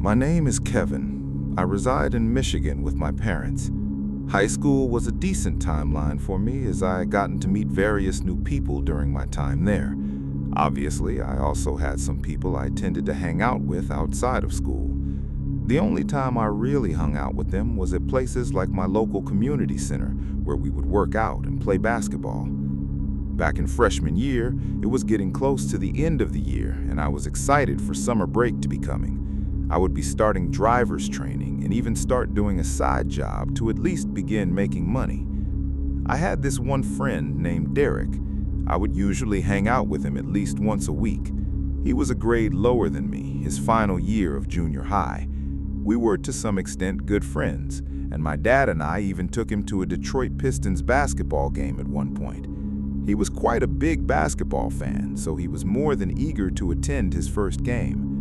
My name is Kevin. I reside in Michigan with my parents. High school was a decent timeline for me as I had gotten to meet various new people during my time there. Obviously, I also had some people I tended to hang out with outside of school. The only time I really hung out with them was at places like my local community center, where we would work out and play basketball. Back in freshman year, it was getting close to the end of the year, and I was excited for summer break to be coming. I would be starting driver's training and even start doing a side job to at least begin making money. I had this one friend named Derek. I would usually hang out with him at least once a week. He was a grade lower than me, his final year of junior high. We were to some extent good friends, and my dad and I even took him to a Detroit Pistons basketball game at one point. He was quite a big basketball fan, so he was more than eager to attend his first game.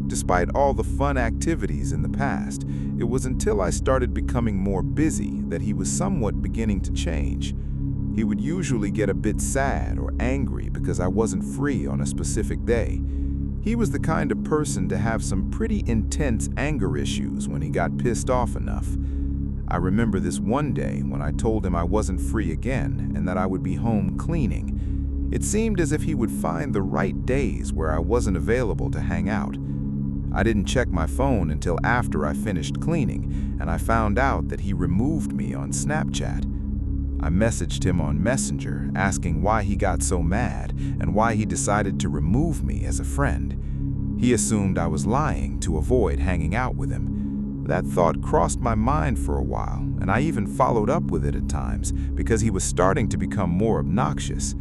Despite all the fun activities in the past, it was until I started becoming more busy that he was somewhat beginning to change. He would usually get a bit sad or angry because I wasn't free on a specific day. He was the kind of person to have some pretty intense anger issues when he got pissed off enough. I remember this one day when I told him I wasn't free again and that I would be home cleaning. It seemed as if he would find the right days where I wasn't available to hang out. I didn't check my phone until after I finished cleaning, and I found out that he removed me on Snapchat. I messaged him on Messenger asking why he got so mad and why he decided to remove me as a friend. He assumed I was lying to avoid hanging out with him. That thought crossed my mind for a while, and I even followed up with it at times because he was starting to become more obnoxious.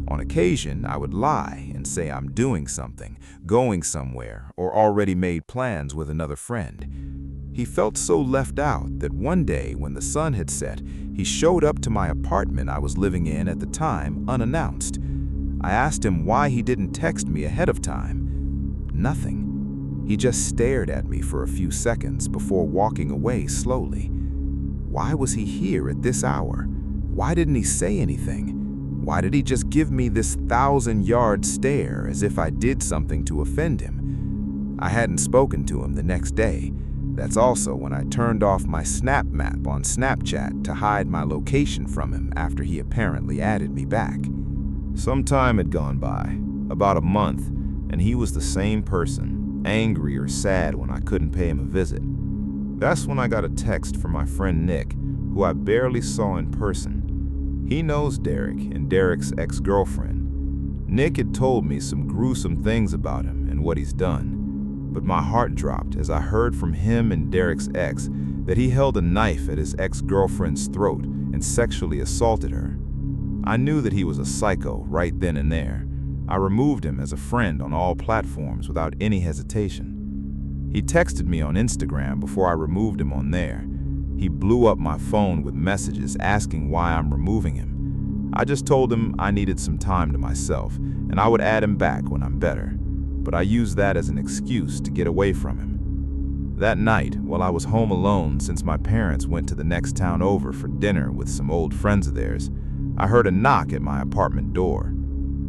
On occasion, I would lie and say I'm doing something, going somewhere, or already made plans with another friend. He felt so left out that one day when the sun had set, he showed up to my apartment I was living in at the time unannounced. I asked him why he didn't text me ahead of time. Nothing. He just stared at me for a few seconds before walking away slowly. Why was he here at this hour? Why didn't he say anything? Why did he just give me this 1,000-yard stare as if I did something to offend him? I hadn't spoken to him the next day. That's also when I turned off my Snap Map on Snapchat to hide my location from him after he apparently added me back. Some time had gone by, about a month, and he was the same person. Angry or sad when I couldn't pay him a visit. That's when I got a text from my friend Nick, who I barely saw in person. He knows Derek and Derek's ex-girlfriend. Nick had told me some gruesome things about him and what he's done, but my heart dropped as I heard from him and Derek's ex that he held a knife at his ex-girlfriend's throat and sexually assaulted her. I knew that he was a psycho right then and there. I removed him as a friend on all platforms without any hesitation. He texted me on Instagram before I removed him on there. He blew up my phone with messages asking why I'm removing him. I just told him I needed some time to myself and I would add him back when I'm better, but I used that as an excuse to get away from him. That night, while I was home alone since my parents went to the next town over for dinner with some old friends of theirs, I heard a knock at my apartment door.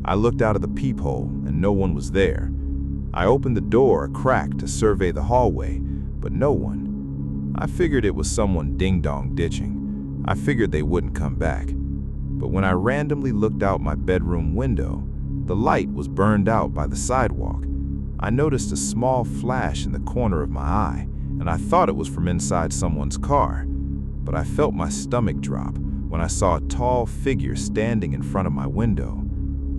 I looked out of the peephole and no one was there. I opened the door a crack to survey the hallway, but no one. I figured it was someone ding-dong ditching. I figured they wouldn't come back. But when I randomly looked out my bedroom window, the light was burned out by the sidewalk. I noticed a small flash in the corner of my eye, and I thought it was from inside someone's car. But I felt my stomach drop when I saw a tall figure standing in front of my window.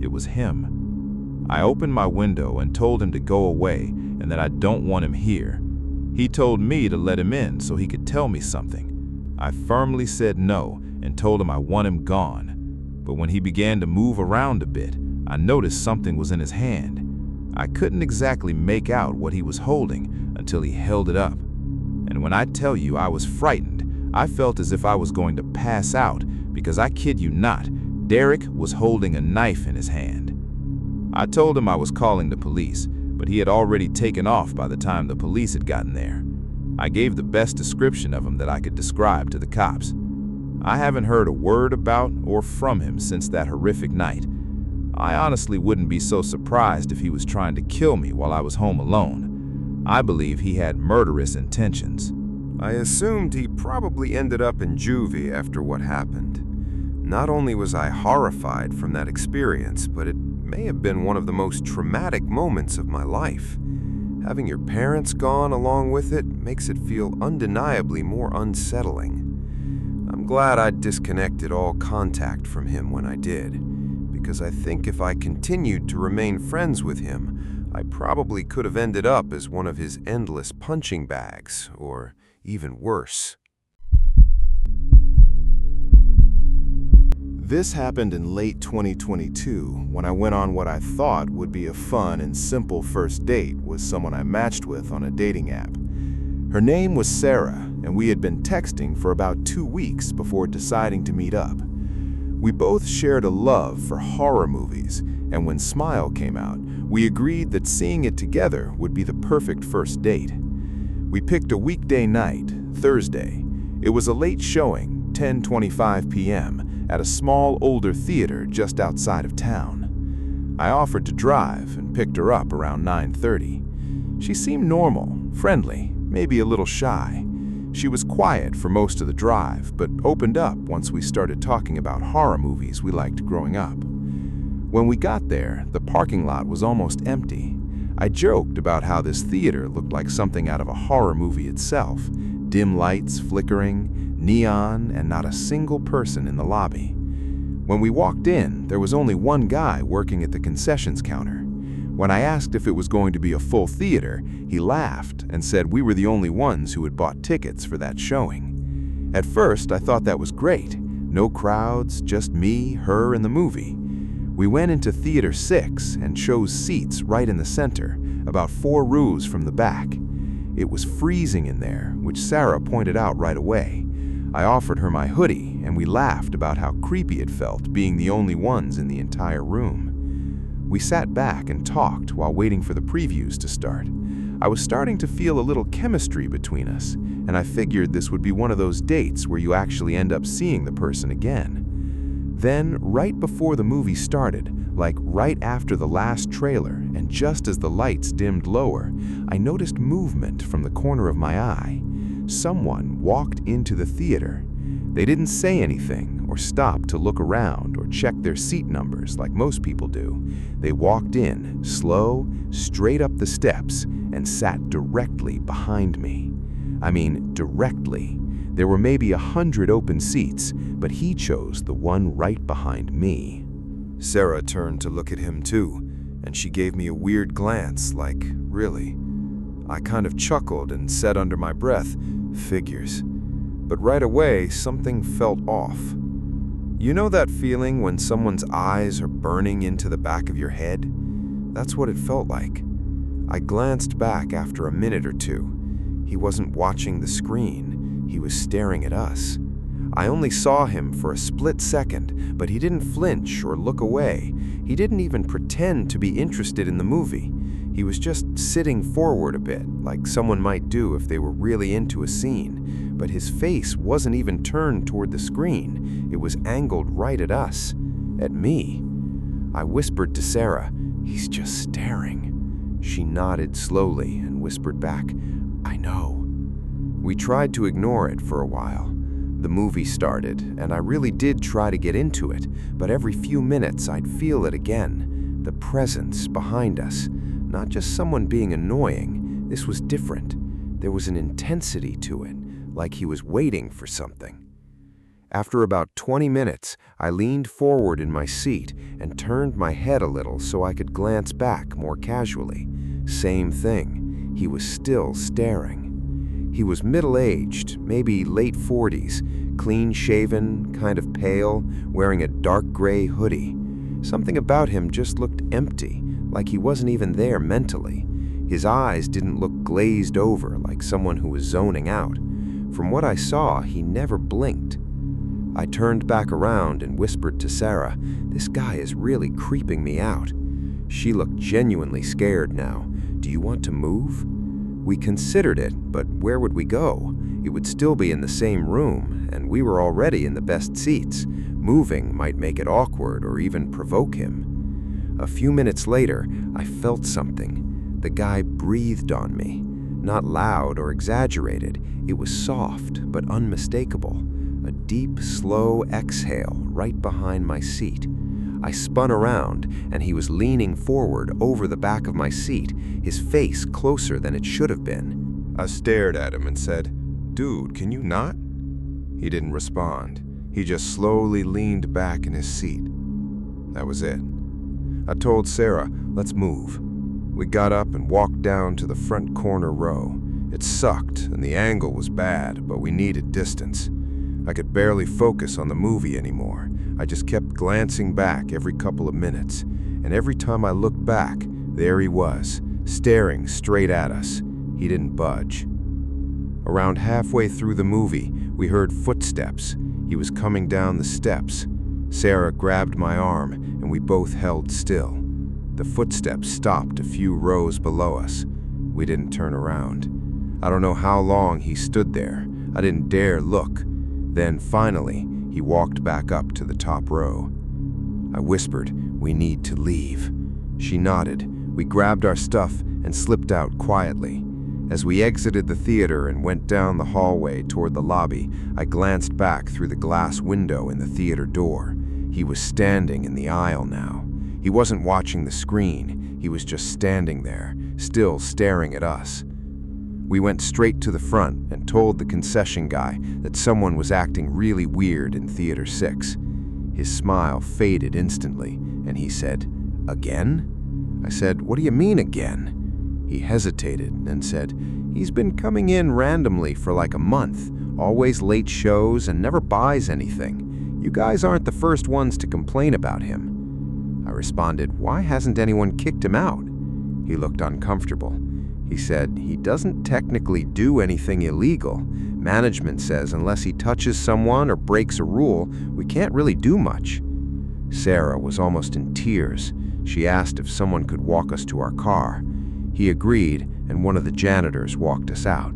It was him. I opened my window and told him to go away and that I don't want him here. He told me to let him in so he could tell me something. I firmly said no and told him I want him gone. But when he began to move around a bit, I noticed something was in his hand. I couldn't exactly make out what he was holding until he held it up. And when I tell you I was frightened, I felt as if I was going to pass out because I kid you not, Derek was holding a knife in his hand. I told him I was calling the police, but he had already taken off by the time the police had gotten there. I gave the best description of him that I could describe to the cops. I haven't heard a word about or from him since that horrific night. I honestly wouldn't be so surprised if he was trying to kill me while I was home alone. I believe he had murderous intentions. I assumed he probably ended up in juvie after what happened. Not only was I horrified from that experience, but it may have been one of the most traumatic moments of my life. Having your parents gone along with it makes it feel undeniably more unsettling. I'm glad I disconnected all contact from him when I did, because I think if I continued to remain friends with him, I probably could have ended up as one of his endless punching bags, or even worse. This happened in late 2022 when I went on what I thought would be a fun and simple first date with someone I matched with on a dating app. Her name was Sarah, and we had been texting for about 2 weeks before deciding to meet up. We both shared a love for horror movies, and when Smile came out, we agreed that seeing it together would be the perfect first date. We picked a weekday night, Thursday. It was a late showing, 10:25 p.m., at a small older theater just outside of town. I offered to drive and picked her up around 9:30. She seemed normal, friendly, maybe a little shy. She was quiet for most of the drive, but opened up once we started talking about horror movies we liked growing up. When we got there, the parking lot was almost empty. I joked about how this theater looked like something out of a horror movie itself. Dim lights flickering, neon, and not a single person in the lobby. When we walked in, there was only one guy working at the concessions counter. When I asked if it was going to be a full theater, he laughed and said we were the only ones who had bought tickets for that showing. At first, I thought that was great. No crowds, just me, her, and the movie. We went into Theater 6 and chose seats right in the center, about 4 rows from the back. It was freezing in there, which Sarah pointed out right away. I offered her my hoodie, and we laughed about how creepy it felt being the only ones in the entire room. We sat back and talked while waiting for the previews to start. I was starting to feel a little chemistry between us, and I figured this would be one of those dates where you actually end up seeing the person again. Then, right before the movie started, like right after the last trailer, and just as the lights dimmed lower, I noticed movement from the corner of my eye. Someone walked into the theater. They didn't say anything or stop to look around or check their seat numbers like most people do. They walked in, slow, straight up the steps, and sat directly behind me. I mean, directly. There were maybe 100 open seats, but he chose the one right behind me. Sarah turned to look at him too, and she gave me a weird glance, like, really? I kind of chuckled and said under my breath, "Figures." But right away, something felt off. You know that feeling when someone's eyes are burning into the back of your head? That's what it felt like. I glanced back after a minute or two. He wasn't watching the screen. He was staring at us. I only saw him for a split second, but he didn't flinch or look away. He didn't even pretend to be interested in the movie. He was just sitting forward a bit, like someone might do if they were really into a scene. But his face wasn't even turned toward the screen. It was angled right at us, at me. I whispered to Sarah, "He's just staring." She nodded slowly and whispered back, "I know." We tried to ignore it for a while. The movie started, and I really did try to get into it, but every few minutes I'd feel it again. The presence behind us. Not just someone being annoying. This was different. There was an intensity to it, like he was waiting for something. After about 20 minutes, I leaned forward in my seat and turned my head a little so I could glance back more casually. Same thing. He was still staring. He was middle-aged, maybe late 40s, clean-shaven, kind of pale, wearing a dark gray hoodie. Something about him just looked empty, like he wasn't even there mentally. His eyes didn't look glazed over like someone who was zoning out. From what I saw, he never blinked. I turned back around and whispered to Sarah, "This guy is really creeping me out." She looked genuinely scared now. "Do you want to move?" We considered it, but where would we go? It would still be in the same room, and we were already in the best seats. Moving might make it awkward or even provoke him. A few minutes later, I felt something. The guy breathed on me. Not loud or exaggerated, it was soft but unmistakable. A deep, slow exhale right behind my seat. I spun around, and he was leaning forward over the back of my seat, his face closer than it should have been. I stared at him and said, "Dude, can you not?" He didn't respond. He just slowly leaned back in his seat. That was it. I told Sarah, "Let's move." We got up and walked down to the front corner row. It sucked, and the angle was bad, but we needed distance. I could barely focus on the movie anymore. I just kept glancing back every couple of minutes, and every time I looked back, there he was, staring straight at us. He didn't budge. Around halfway through the movie, we heard footsteps. He was coming down the steps. Sarah grabbed my arm, and we both held still. The footsteps stopped a few rows below us. We didn't turn around. I don't know how long he stood there. I didn't dare look. Then, finally, he walked back up to the top row. I whispered, "We need to leave." She nodded. We grabbed our stuff and slipped out quietly. As we exited the theater and went down the hallway toward the lobby, I glanced back through the glass window in the theater door. He was standing in the aisle now. He wasn't watching the screen. He was just standing there, still staring at us. We went straight to the front and told the concession guy that someone was acting really weird in Theater 6. His smile faded instantly, and he said, "Again?" I said, "What do you mean again?" He hesitated and said, "He's been coming in randomly for like a month, always late shows and never buys anything. You guys aren't the first ones to complain about him." I responded, "Why hasn't anyone kicked him out?" He looked uncomfortable. He said, "He doesn't technically do anything illegal. Management says unless he touches someone or breaks a rule, we can't really do much." Sarah was almost in tears. She asked if someone could walk us to our car. He agreed, and one of the janitors walked us out.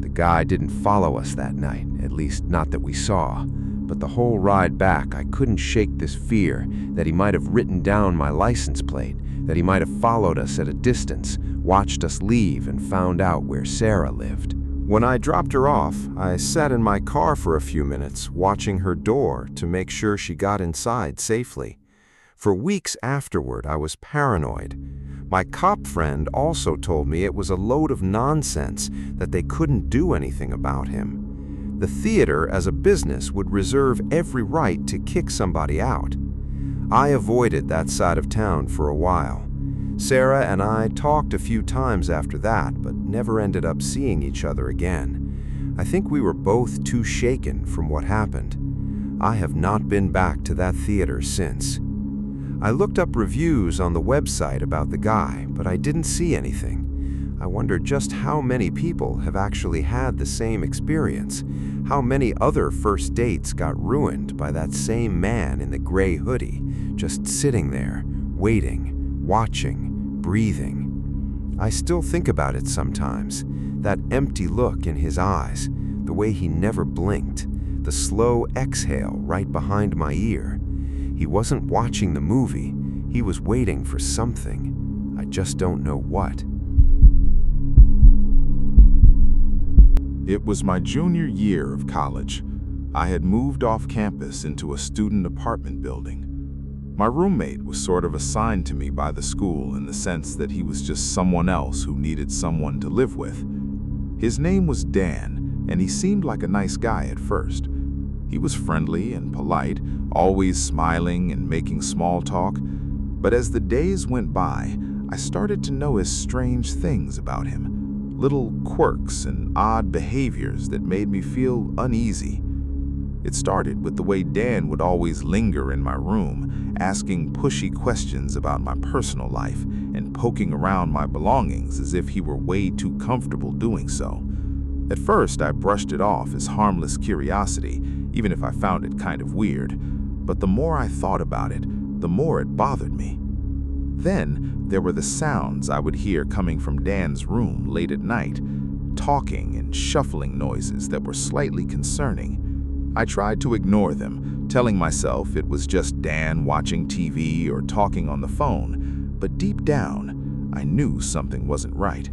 The guy didn't follow us that night, at least not that we saw. But the whole ride back, I couldn't shake this fear that he might have written down my license plate, that he might have followed us at a distance, watched us leave, and found out where Sarah lived. When I dropped her off, I sat in my car for a few minutes, watching her door to make sure she got inside safely. For weeks afterward, I was paranoid. My cop friend also told me it was a load of nonsense, that they couldn't do anything about him. The theater, as a business, would reserve every right to kick somebody out. I avoided that side of town for a while. Sarah and I talked a few times after that, but never ended up seeing each other again. I think we were both too shaken from what happened. I have not been back to that theater since. I looked up reviews on the website about the guy, but I didn't see anything. I wonder just how many people have actually had the same experience. How many other first dates got ruined by that same man in the gray hoodie, just sitting there, waiting, watching, breathing. I still think about it sometimes. That empty look in his eyes, the way he never blinked, the slow exhale right behind my ear. He wasn't watching the movie. He was waiting for something. I just don't know what. It was my junior year of college. I had moved off campus into a student apartment building. My roommate was sort of assigned to me by the school in the sense that he was just someone else who needed someone to live with. His name was Dan, and he seemed like a nice guy at first. He was friendly and polite, always smiling and making small talk. But as the days went by, I started to notice strange things about him. Little quirks and odd behaviors that made me feel uneasy. It started with the way Dan would always linger in my room, asking pushy questions about my personal life and poking around my belongings as if he were way too comfortable doing so. At first, I brushed it off as harmless curiosity, even if I found it kind of weird. But the more I thought about it, the more it bothered me. Then, there were the sounds I would hear coming from Dan's room late at night, talking and shuffling noises that were slightly concerning. I tried to ignore them, telling myself it was just Dan watching TV or talking on the phone, but deep down, I knew something wasn't right.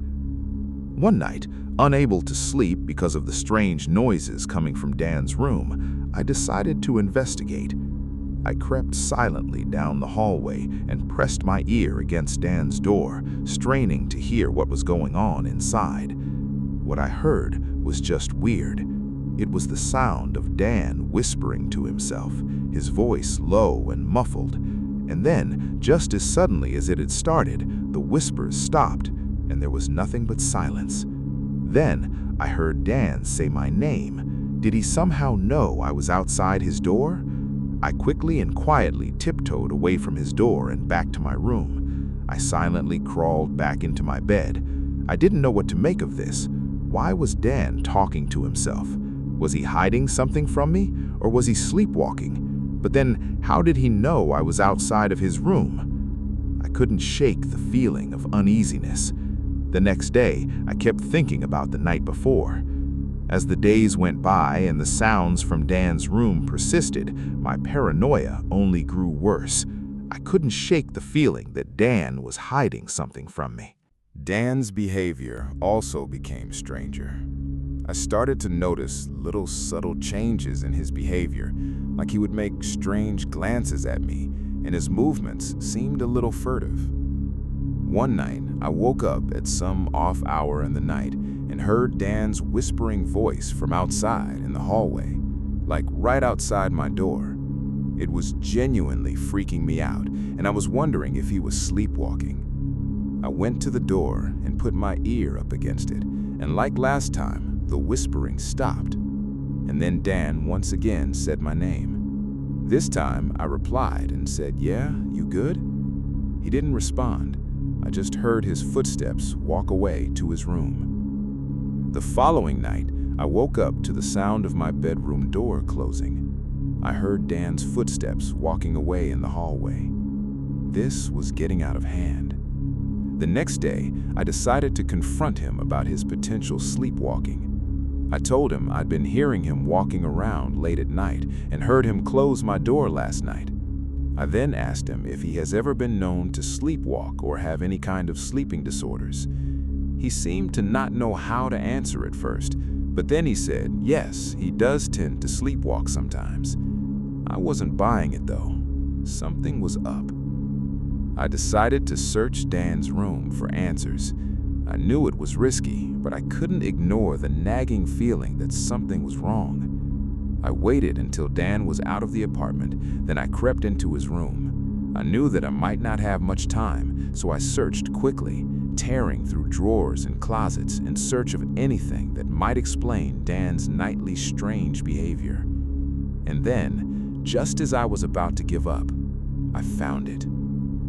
One night, unable to sleep because of the strange noises coming from Dan's room, I decided to investigate. I crept silently down the hallway and pressed my ear against Dan's door, straining to hear what was going on inside. What I heard was just weird. It was the sound of Dan whispering to himself, his voice low and muffled. And then, just as suddenly as it had started, the whispers stopped, and there was nothing but silence. Then, I heard Dan say my name. Did he somehow know I was outside his door? I quickly and quietly tiptoed away from his door and back to my room. I silently crawled back into my bed. I didn't know what to make of this. Why was Dan talking to himself? Was he hiding something from me, or was he sleepwalking? But then, how did he know I was outside of his room? I couldn't shake the feeling of uneasiness. The next day, I kept thinking about the night before. As the days went by and the sounds from Dan's room persisted, my paranoia only grew worse. I couldn't shake the feeling that Dan was hiding something from me. Dan's behavior also became stranger. I started to notice little subtle changes in his behavior, like he would make strange glances at me, and his movements seemed a little furtive. One night, I woke up at some off hour in the night and heard Dan's whispering voice from outside in the hallway, like right outside my door. It was genuinely freaking me out, and I was wondering if he was sleepwalking. I went to the door and put my ear up against it, and like last time, the whispering stopped. And then Dan once again said my name. This time, I replied and said, "Yeah, you good?" He didn't respond. I just heard his footsteps walk away to his room. The following night, I woke up to the sound of my bedroom door closing. I heard Dan's footsteps walking away in the hallway. This was getting out of hand. The next day, I decided to confront him about his potential sleepwalking. I told him I'd been hearing him walking around late at night and heard him close my door last night. I then asked him if he has ever been known to sleepwalk or have any kind of sleeping disorders. He seemed to not know how to answer at first, but then he said, yes, he does tend to sleepwalk sometimes. I wasn't buying it though. Something was up. I decided to search Dan's room for answers. I knew it was risky, but I couldn't ignore the nagging feeling that something was wrong. I waited until Dan was out of the apartment, then I crept into his room. I knew that I might not have much time, so I searched quickly, tearing through drawers and closets in search of anything that might explain Dan's nightly strange behavior. And then, just as I was about to give up, I found it.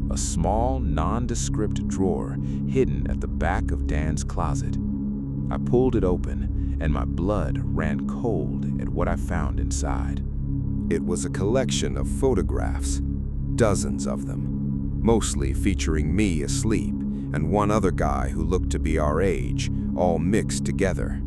A small, nondescript drawer hidden at the back of Dan's closet. I pulled it open, and my blood ran cold at what I found inside. It was a collection of photographs, dozens of them, mostly featuring me asleep and one other guy who looked to be our age, all mixed together.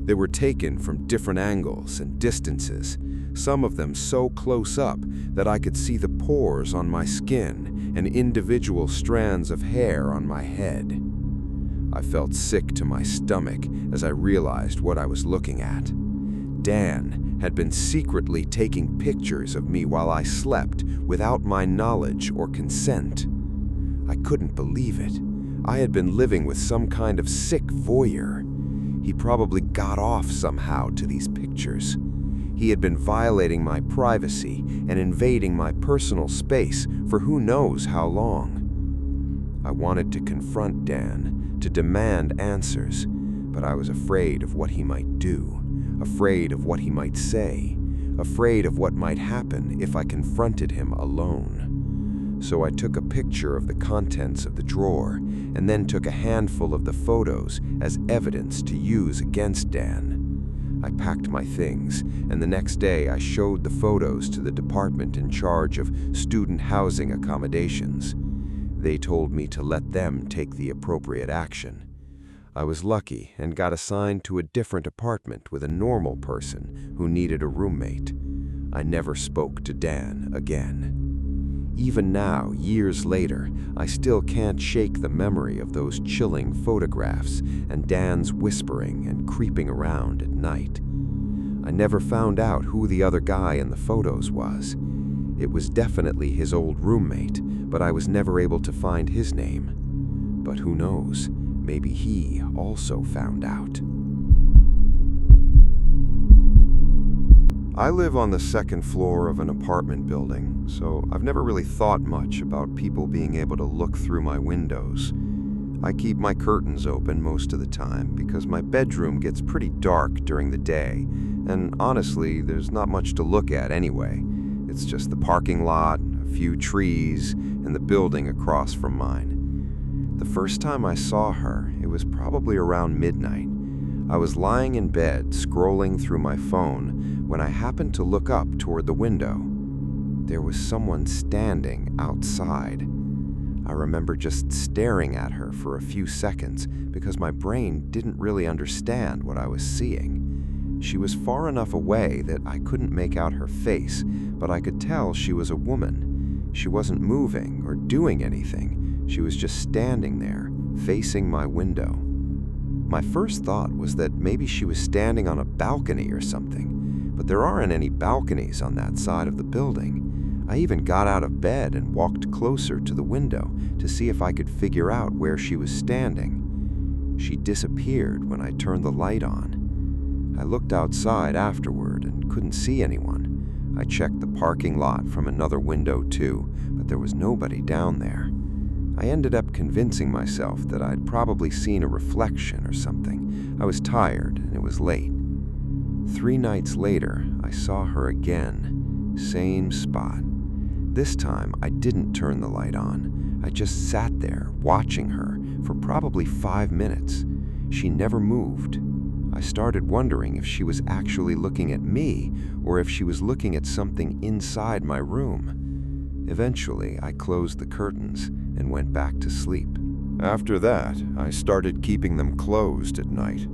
They were taken from different angles and distances, some of them so close up that I could see the pores on my skin and individual strands of hair on my head. I felt sick to my stomach as I realized what I was looking at. Dan had been secretly taking pictures of me while I slept without my knowledge or consent. I couldn't believe it. I had been living with some kind of sick voyeur. He probably got off somehow to these pictures. He had been violating my privacy and invading my personal space for who knows how long. I wanted to confront Dan, to demand answers, but I was afraid of what he might do, afraid of what he might say, afraid of what might happen if I confronted him alone. So I took a picture of the contents of the drawer and then took a handful of the photos as evidence to use against Dan. I packed my things, and the next day I showed the photos to the department in charge of student housing accommodations. They told me to let them take the appropriate action. I was lucky and got assigned to a different apartment with a normal person who needed a roommate. I never spoke to Dan again. Even now, years later, I still can't shake the memory of those chilling photographs and Dan's whispering and creeping around at night. I never found out who the other guy in the photos was. It was definitely his old roommate, but I was never able to find his name. But who knows, maybe he also found out. I live on the second floor of an apartment building, so I've never really thought much about people being able to look through my windows. I keep my curtains open most of the time because my bedroom gets pretty dark during the day, and honestly, there's not much to look at anyway. It's just the parking lot, a few trees, and the building across from mine. The first time I saw her, it was probably around midnight. I was lying in bed, scrolling through my phone, when I happened to look up toward the window. There was someone standing outside. I remember just staring at her for a few seconds because my brain didn't really understand what I was seeing. She was far enough away that I couldn't make out her face, but I could tell she was a woman. She wasn't moving or doing anything. She was just standing there, facing my window. My first thought was that maybe she was standing on a balcony or something, but there aren't any balconies on that side of the building. I even got out of bed and walked closer to the window to see if I could figure out where she was standing. She disappeared when I turned the light on. I looked outside afterward and couldn't see anyone. I checked the parking lot from another window too, but there was nobody down there. I ended up convincing myself that I'd probably seen a reflection or something. I was tired and it was late. 3 nights later, I saw her again. Same spot. This time, I didn't turn the light on. I just sat there, watching her, for probably 5 minutes. She never moved. I started wondering if she was actually looking at me, or if she was looking at something inside my room. Eventually, I closed the curtains and went back to sleep. After that, I started keeping them closed at night.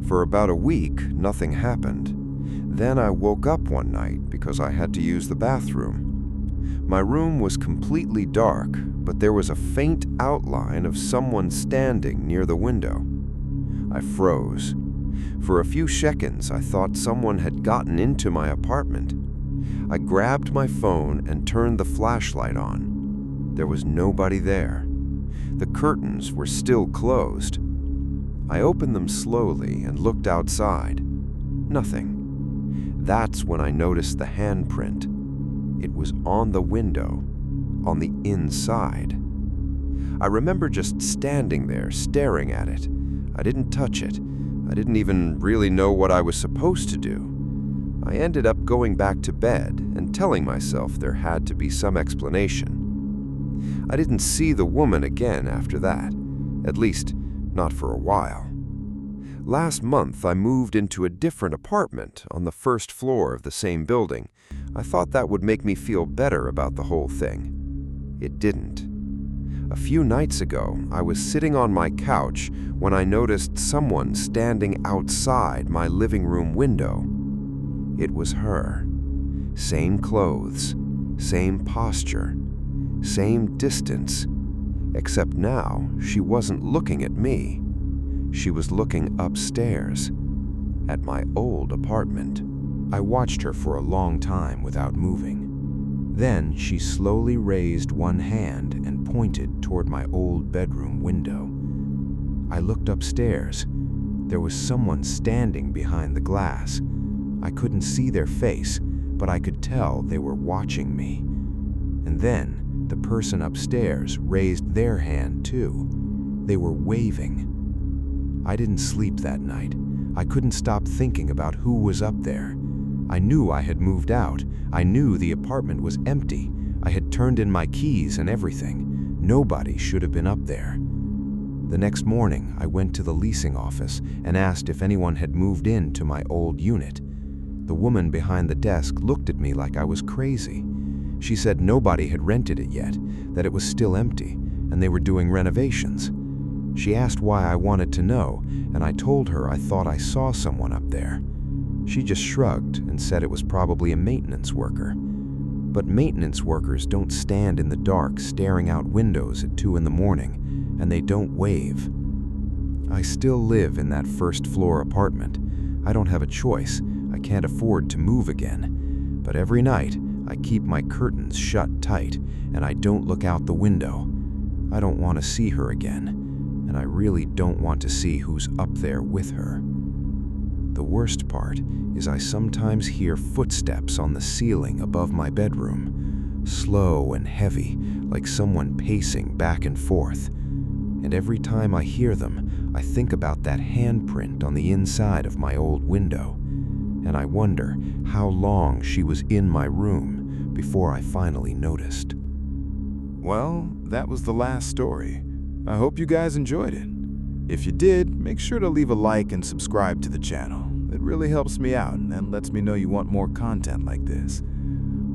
For about a week, nothing happened. Then I woke up one night because I had to use the bathroom. My room was completely dark, but there was a faint outline of someone standing near the window. I froze. For a few seconds, I thought someone had gotten into my apartment. I grabbed my phone and turned the flashlight on. There was nobody there. The curtains were still closed. I opened them slowly and looked outside. Nothing. That's when I noticed the handprint. It was on the window, on the inside. I remember just standing there, staring at it. I didn't touch it. I didn't even really know what I was supposed to do. I ended up going back to bed and telling myself there had to be some explanation. I didn't see the woman again after that, at least not for a while. Last month, I moved into a different apartment on the first floor of the same building. I thought that would make me feel better about the whole thing. It didn't. A few nights ago, I was sitting on my couch when I noticed someone standing outside my living room window. It was her. Same clothes, same posture, same distance, except now she wasn't looking at me. She was looking upstairs, at my old apartment. I watched her for a long time without moving. Then she slowly raised one hand and pointed toward my old bedroom window. I looked upstairs. There was someone standing behind the glass. I couldn't see their face, but I could tell they were watching me. And then the person upstairs raised their hand too. They were waving. I didn't sleep that night. I couldn't stop thinking about who was up there. I knew I had moved out. I knew the apartment was empty. I had turned in my keys and everything. Nobody should have been up there. The next morning, I went to the leasing office and asked if anyone had moved into my old unit. The woman behind the desk looked at me like I was crazy. She said nobody had rented it yet, that it was still empty, and they were doing renovations. She asked why I wanted to know, and I told her I thought I saw someone up there. She just shrugged and said it was probably a maintenance worker. But maintenance workers don't stand in the dark staring out windows at 2 in the morning, and they don't wave. I still live in that first-floor apartment. I don't have a choice. I can't afford to move again. But every night, I keep my curtains shut tight, and I don't look out the window. I don't want to see her again, and I really don't want to see who's up there with her. The worst part is I sometimes hear footsteps on the ceiling above my bedroom, slow and heavy, like someone pacing back and forth. And every time I hear them, I think about that handprint on the inside of my old window, and I wonder how long she was in my room before I finally noticed. Well, that was the last story. I hope you guys enjoyed it. If you did, make sure to leave a like and subscribe to the channel. It really helps me out and lets me know you want more content like this.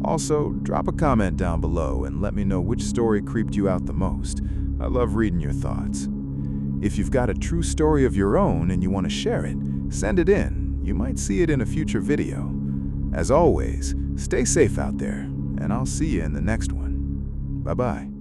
Also, drop a comment down below and let me know which story creeped you out the most. I love reading your thoughts. If you've got a true story of your own and you want to share it, send it in. You might see it in a future video. As always, stay safe out there, and I'll see you in the next one. Bye-bye.